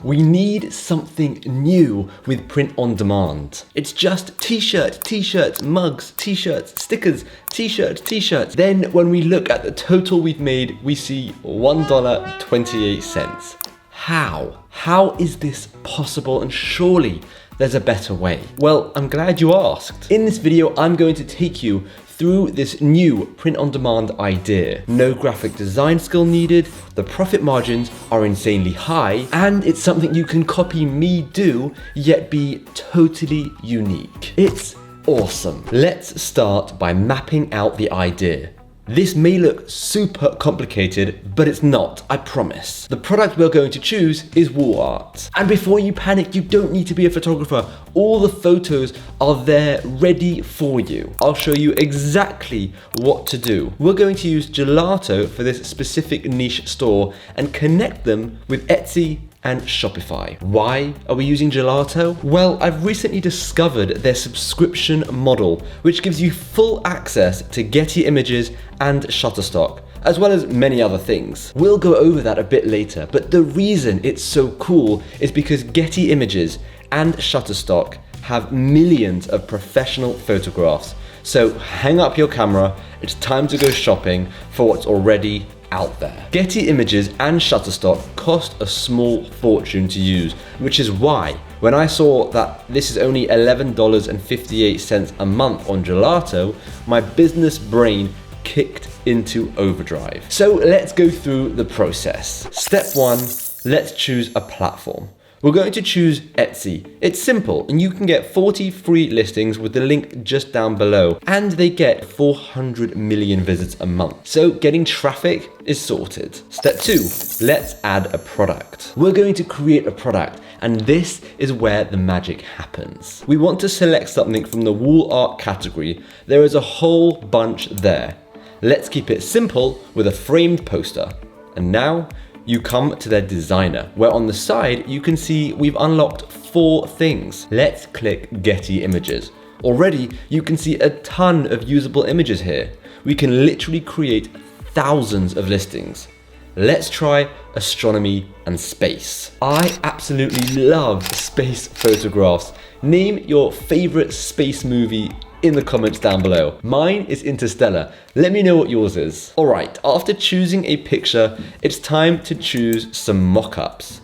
We need something new with print on demand. It's just t-shirts, mugs, t-shirts, stickers, t-shirts. Then when we look at the total we've made, we see $1.28. How? How is this possible? And surely there's a better way. Well, I'm glad you asked. In this video, I'm going to take you through this new print-on-demand idea. No graphic design skill needed, the profit margins are insanely high, and it's something you can copy me do, yet be totally unique. It's awesome. Let's start by mapping out the idea. This may look super complicated, but it's not, I promise. The product we're going to choose is wall art. And before you panic, you don't need to be a photographer. All the photos are there ready for you. I'll show you exactly what to do. We're going to use Gelato for this specific niche store and connect them with Etsy and Shopify. Why are we using Gelato? Well, I've recently discovered their subscription model, which gives you full access to Getty Images and Shutterstock, as well as many other things. We'll go over that a bit later, but the reason it's so cool is because Getty Images and Shutterstock have millions of professional photographs. So hang up your camera, it's time to go shopping for what's already out there. Getty Images and Shutterstock cost a small fortune to use, which is why when I saw that this is only $11.58 a month on Gelato, my business brain kicked into overdrive. So let's go through the process. Step 1, let's choose a platform. We're going to choose Etsy. It's simple, and you can get 40 free listings with the link just down below, and they get 400 million visits a month. So getting traffic is sorted. Step 2, let's add a product. We're going to create a product, and this is where the magic happens. We want to select something from the wall art category. There is a whole bunch there. Let's keep it simple with a framed poster. And now, you come to their designer, where on the side, you can see we've unlocked 4 things. Let's click Getty Images. Already, you can see a ton of usable images here. We can literally create thousands of listings. Let's try astronomy and space. I absolutely love space photographs. Name your favorite space movie in the comments down below. Mine is Interstellar. Let me know what yours is. All right, after choosing a picture, it's time to choose some mock-ups.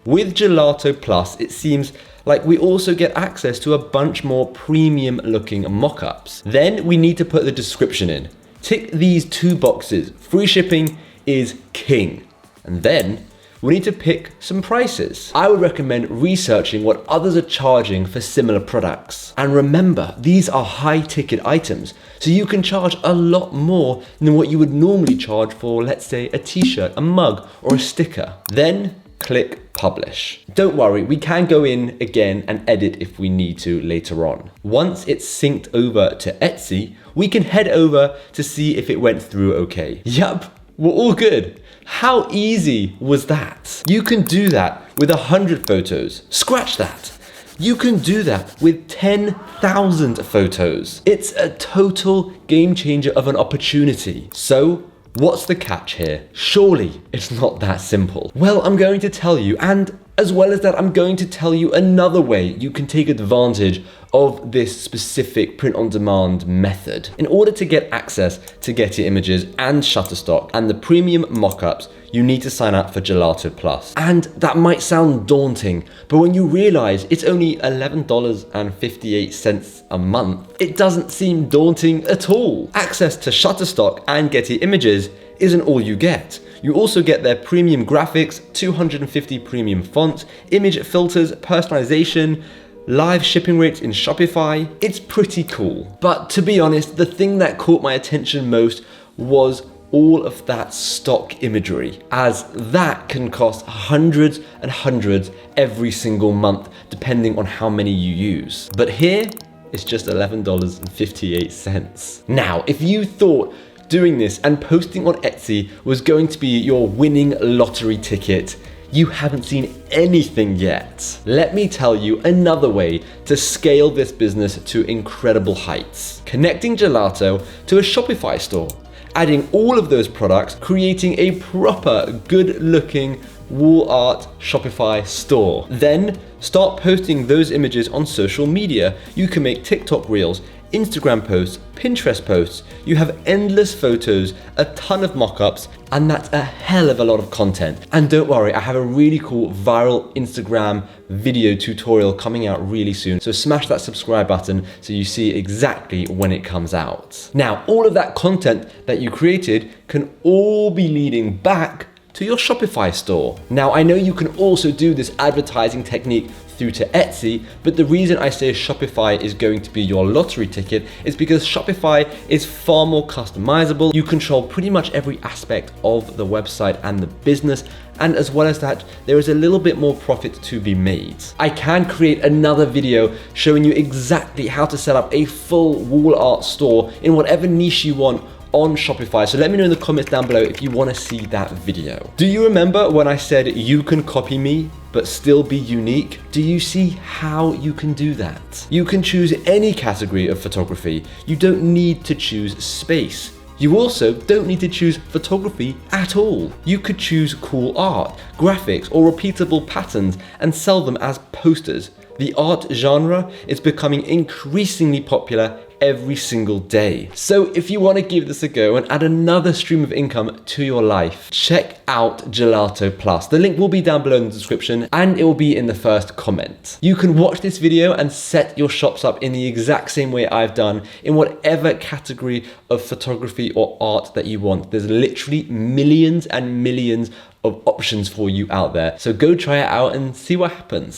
With Gelato Plus, it seems like we also get access to a bunch more premium looking mock-ups. Then we need to put the description in. Tick these 2 boxes. Free shipping is king. And then we need to pick some prices. I would recommend researching what others are charging for similar products. And remember, these are high ticket items, so you can charge a lot more than what you would normally charge for, let's say, a t-shirt, a mug, or a sticker. Then click publish. Don't worry, we can go in again and edit if we need to later on. Once it's synced over to Etsy, we can head over to see if it went through okay. Yup, we're all good. How easy was that? You can do that with 100 photos. Scratch that. You can do that with 10,000 photos. It's a total game changer of an opportunity. So, what's the catch here? Surely it's not that simple. Well, I'm going to tell you, and as well as that, I'm going to tell you another way you can take advantage of this specific print-on-demand method. In order to get access to Getty Images and Shutterstock and the premium mock-ups, you need to sign up for Gelato Plus. And that might sound daunting, but when you realize it's only $11.58 a month, it doesn't seem daunting at all. Access to Shutterstock and Getty Images isn't all you get. You also get their premium graphics, 250 premium fonts, image filters, personalization, live shipping rates in Shopify. It's pretty cool. But to be honest, the thing that caught my attention most was all of that stock imagery, as that can cost hundreds and hundreds every single month, depending on how many you use. But here, it's just $11.58. Now, if you thought doing this and posting on Etsy was going to be your winning lottery ticket, you haven't seen anything yet. Let me tell you another way to scale this business to incredible heights. Connecting Gelato to a Shopify store, adding all of those products, creating a proper, good-looking wall art Shopify store. Then start posting those images on social media. You can make TikTok reels, Instagram posts, Pinterest posts. You have endless photos, a ton of mock-ups, and that's a hell of a lot of content. And don't worry, I have a really cool viral Instagram video tutorial coming out really soon. So smash that subscribe button so you see exactly when it comes out. Now, all of that content that you created can all be leading back to your Shopify store. Now, I know you can also do this advertising technique through to Etsy, but the reason I say Shopify is going to be your lottery ticket is because Shopify is far more customizable. You control pretty much every aspect of the website and the business, and as well as that, there is a little bit more profit to be made. I can create another video showing you exactly how to set up a full wall art store in whatever niche you want on Shopify. So let me know in the comments down below if you want to see that video. Do you remember when I said you can copy me but still be unique? Do you see how you can do that? You can choose any category of photography. You don't need to choose space. You also don't need to choose photography at all. You could choose cool art, graphics, or repeatable patterns and sell them as posters. The art genre is becoming increasingly popular every single day. So if you want to give this a go and add another stream of income to your life, check out Gelato Plus. The link will be down below in the description and it will be in the first comment. You can watch this video and set your shops up in the exact same way I've done in whatever category of photography or art that you want. There's literally millions and millions of options for you out there. So go try it out and see what happens.